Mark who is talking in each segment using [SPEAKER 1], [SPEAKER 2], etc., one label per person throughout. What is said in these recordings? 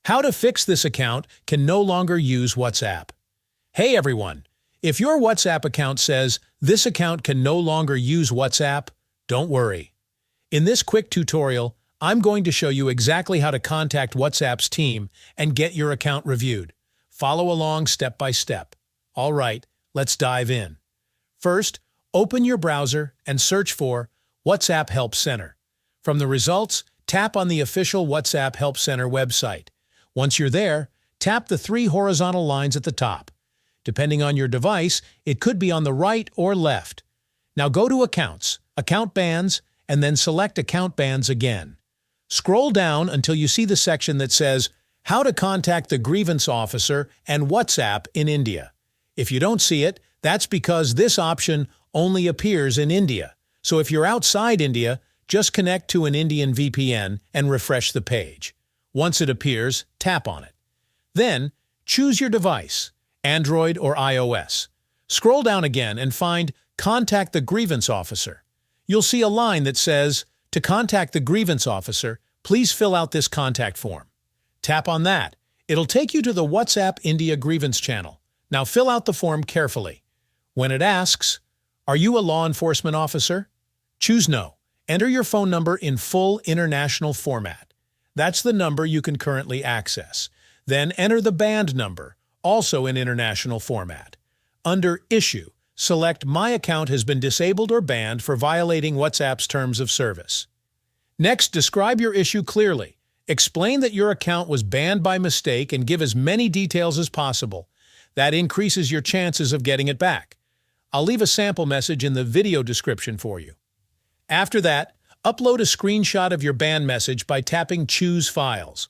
[SPEAKER 1] How to fix this account can no longer use WhatsApp. Hey everyone, if your WhatsApp account says this account can no longer use WhatsApp, don't worry. In this quick tutorial, I'm going to show you exactly how to contact WhatsApp's team and get your account reviewed. Follow along step by step. All right, let's dive in. First, open your browser and search for WhatsApp Help Center. From the results, tap on the official WhatsApp Help Center website. Once you're there, tap the three horizontal lines at the top. Depending on your device, it could be on the right or left. Now go to Accounts, Account Bans, and then select Account Bans again. Scroll down until you see the section that says How to Contact the Grievance Officer and WhatsApp in India. If you don't see it, that's because this option only appears in India. So if you're outside India, just connect to an Indian VPN and refresh the page. Once it appears, tap on it. Then, choose your device, Android or iOS. Scroll down again and find Contact the Grievance Officer. You'll see a line that says, To contact the grievance officer, please fill out this contact form. Tap on that. It'll take you to the WhatsApp India grievance channel. Now fill out the form carefully. When it asks, Are you a law enforcement officer? Choose No. Enter your phone number in full international format. That's the number you can currently access. Then enter the band number, also in international format. Under Issue, select My account has been disabled or banned for violating WhatsApp's terms of service. Next, describe your issue clearly. Explain that your account was banned by mistake and give as many details as possible. That increases your chances of getting it back. I'll leave a sample message in the video description for you. After that, upload a screenshot of your ban message by tapping Choose Files.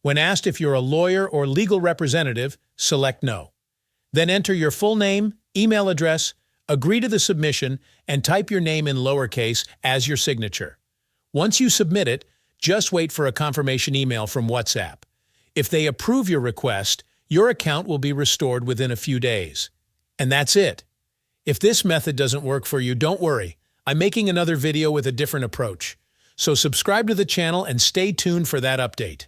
[SPEAKER 1] When asked if you're a lawyer or legal representative, select No. Then enter your full name, email address, agree to the submission, and type your name in lowercase as your signature. Once you submit it, just wait for a confirmation email from WhatsApp. If they approve your request, your account will be restored within a few days. And that's it. If this method doesn't work for you, don't worry. I'm making another video with a different approach. So subscribe to the channel and stay tuned for that update.